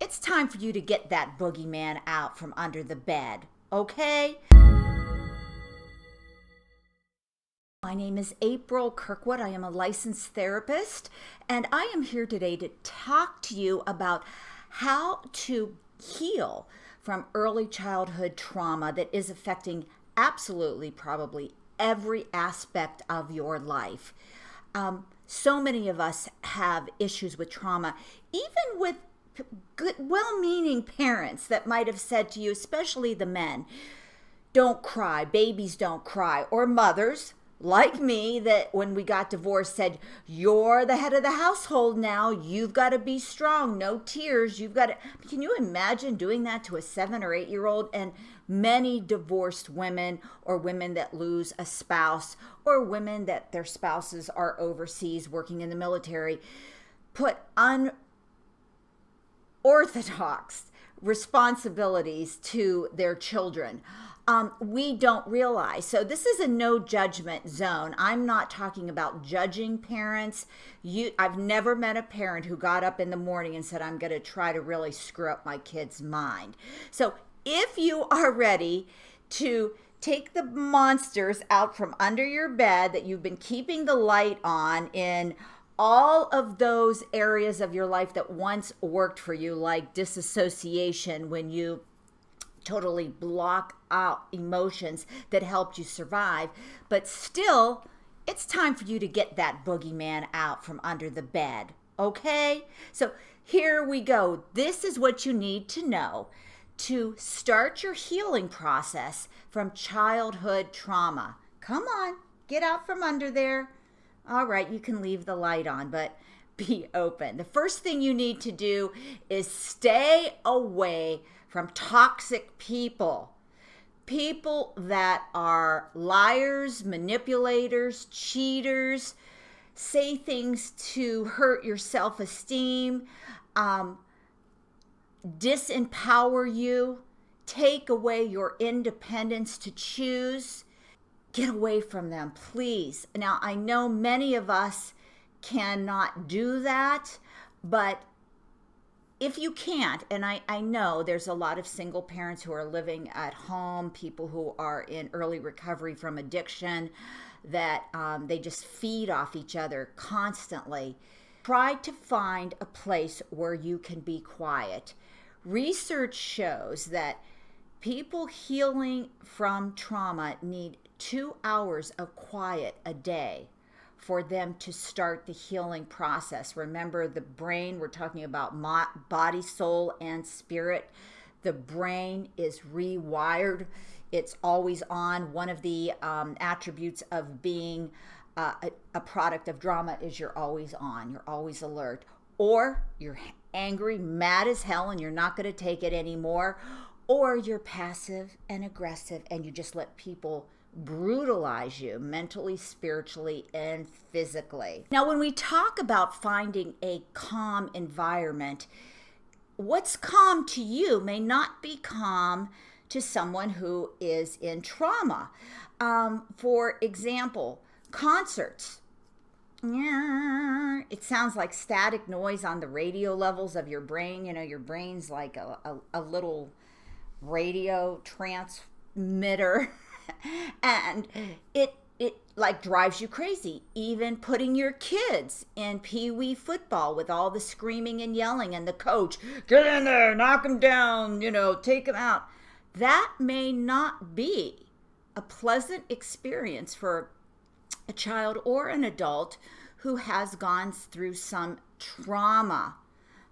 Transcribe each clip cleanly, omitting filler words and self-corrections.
It's time for you to get that boogeyman out from under the bed, okay? My name is April Kirkwood. I am a licensed therapist, and I am here today to talk to you about how to heal from early childhood trauma that is affecting absolutely probably every aspect of your life. So many of us have issues with trauma, even with good, well-meaning parents that might have said to you, especially the men, don't cry, babies don't cry, or mothers like me that when we got divorced said, you're the head of the household now, you've got to be strong, no tears, you've got to. Can you imagine doing that to a 7 or 8 year old? And many divorced women, or women that lose a spouse, or women that their spouses are overseas working in the military, put unorthodox responsibilities to their children. We don't realize. So this is a no judgment zone. I'm not talking about judging parents. I've never met a parent who got up in the morning and said, I'm going to try to really screw up my kid's mind. So if you are ready to take the monsters out from under your bed that you've been keeping the light on in all of those areas of your life that once worked for you, like disassociation, when you totally block out emotions that helped you survive, but still, it's time for you to get that boogeyman out from under the bed, okay? So here we go. This is what you need to know to start your healing process from childhood trauma. Come on, get out from under there. All right, you can leave the light on, but be open. The first thing you need to do is stay away from toxic people. People that are liars, manipulators, cheaters, say things to hurt your self-esteem, disempower you, take away your independence to choose. Get away from them, please. Now, I know many of us cannot do that, but if you can't, and I know there's a lot of single parents who are living at home, people who are in early recovery from addiction, that they just feed off each other constantly. Try to find a place where you can be quiet. Research shows that people healing from trauma need 2 hours of quiet a day for them to start the healing process. Remember, the brain, we're talking about body, soul, and spirit. The brain is rewired. It's always on. One of the attributes of being a product of drama is you're always on. You're always alert. Or you're angry, mad as hell, and you're not going to take it anymore. Or you're passive and aggressive, and you just let people brutalize you mentally, spiritually, and physically. Now, when we talk about finding a calm environment, what's calm to you may not be calm to someone who is in trauma. For example, concerts. It sounds like static noise on the radio levels of your brain. You know, your brain's like a little radio transmitter. And it like drives you crazy. Even putting your kids in pee-wee football with all the screaming and yelling and the coach, get in there, knock them down, take them out. That may not be a pleasant experience for a child or an adult who has gone through some trauma.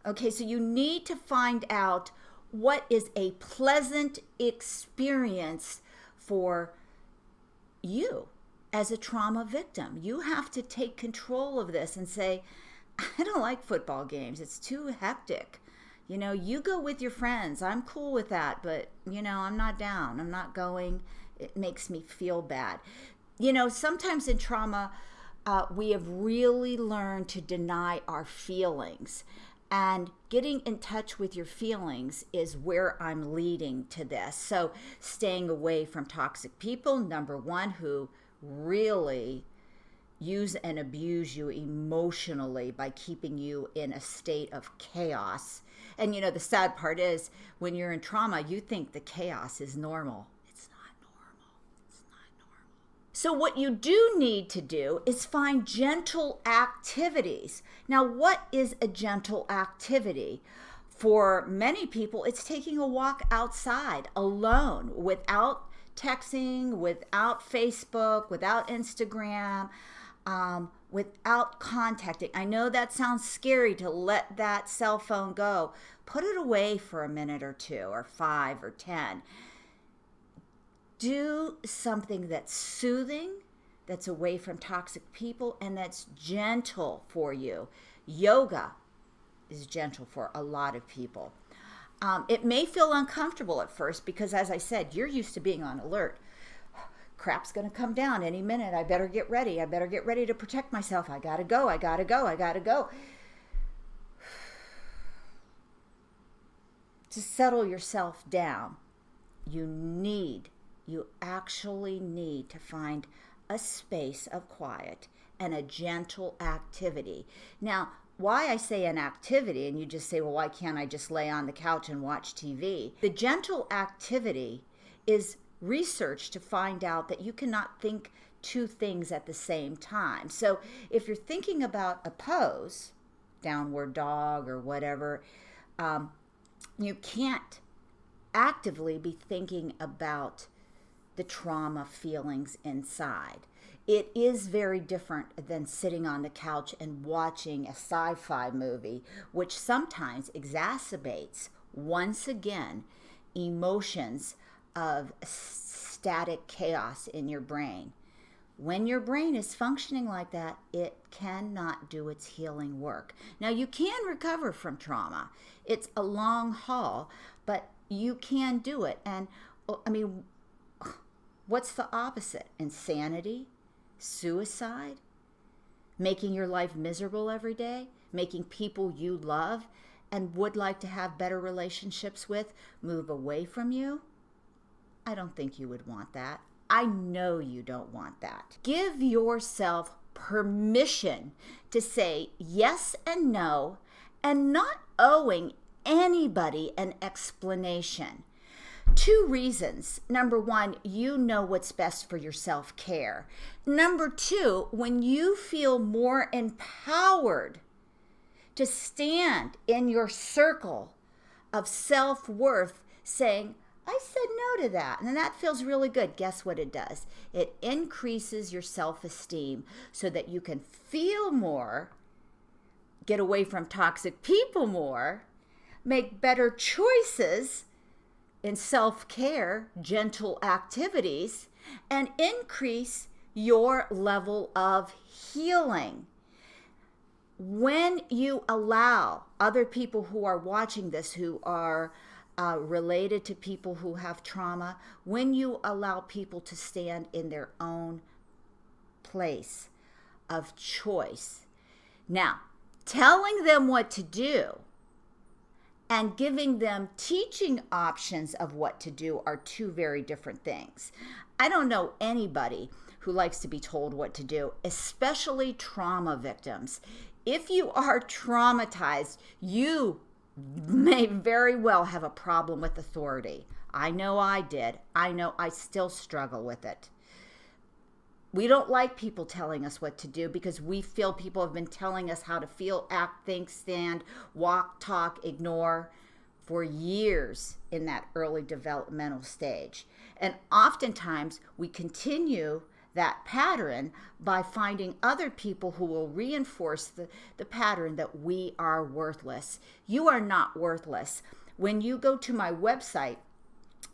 Okay, so you need to find out what is a pleasant experience for you as a trauma victim. You have to take control of this and say, I don't like football games. It's too hectic. You go with your friends. I'm cool with that, but, I'm not down. I'm not going. It makes me feel bad. Sometimes in trauma, we have really learned to deny our feelings. And getting in touch with your feelings is where I'm leading to this. So staying away from toxic people, number one, who really use and abuse you emotionally by keeping you in a state of chaos And the sad part is when you're in trauma, you think the chaos is normal. It's not normal. It's not normal. So what you do need to do is find gentle activities. Now, what is a gentle activity? For many people, it's taking a walk outside alone, without texting, without Facebook, without Instagram, without contacting. I know that sounds scary to let that cell phone go. Put it away for a minute or 2 or 5 or 10. Do something that's soothing, that's away from toxic people, and that's gentle for you. Yoga is gentle for a lot of people. It may feel uncomfortable at first because, as I said, you're used to being on alert. Crap's going to come down any minute. I better get ready. I better get ready to protect myself. I got to go. I got to go. I got to go. To settle yourself down, you actually need to find a space of quiet and a gentle activity. Now, why I say an activity, and you just say, well, why can't I just lay on the couch and watch TV? The gentle activity is research to find out that you cannot think 2 things at the same time. So if you're thinking about a pose, downward dog or whatever, you can't actively be thinking about the trauma feelings inside. It is very different than sitting on the couch and watching a sci-fi movie, which sometimes exacerbates, once again, emotions of static chaos in your brain. When your brain is functioning like that, it cannot do its healing work. Now, you can recover from trauma. It's a long haul, but you can do it. And, I mean, what's the opposite? Insanity? Suicide? Making your life miserable every day? Making people you love and would like to have better relationships with move away from you? I don't think you would want that. I know you don't want that. Give yourself permission to say yes and no and not owing anybody an explanation. 2 reasons. Number 1, you know what's best for your self-care. Number 2, when you feel more empowered to stand in your circle of self-worth saying, I said no to that, and that feels really good. Guess what it does? It increases your self-esteem so that you can feel more, get away from toxic people more, make better choices in self-care, gentle activities, and increase your level of healing. When you allow other people who are watching this, who are related to people who have trauma, when you allow people to stand in their own place of choice. Now, telling them what to do and giving them teaching options of what to do are 2 very different things. I don't know anybody who likes to be told what to do, especially trauma victims. If you are traumatized, you may very well have a problem with authority. I know I did. I know I still struggle with it. We don't like people telling us what to do because we feel people have been telling us how to feel, act, think, stand, walk, talk, ignore for years in that early developmental stage. And oftentimes we continue that pattern by finding other people who will reinforce the pattern that we are worthless. You are not worthless. When you go to my website,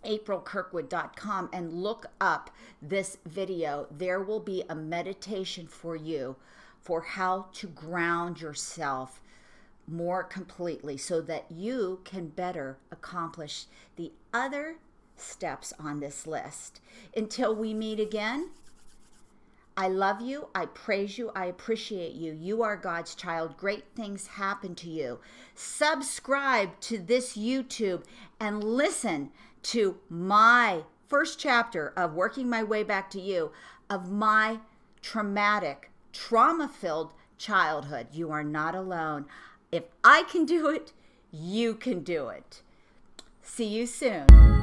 AprilKirkwood.com, and look up this video, there will be a meditation for you for how to ground yourself more completely so that you can better accomplish the other steps on this list. Until we meet again, I love you, I praise you, I appreciate you. You are God's child. Great things happen to you. Subscribe to this YouTube and listen to my first chapter of Working My Way Back to You, of my traumatic, trauma-filled childhood. You are not alone. If I can do it, You can do it. See you soon.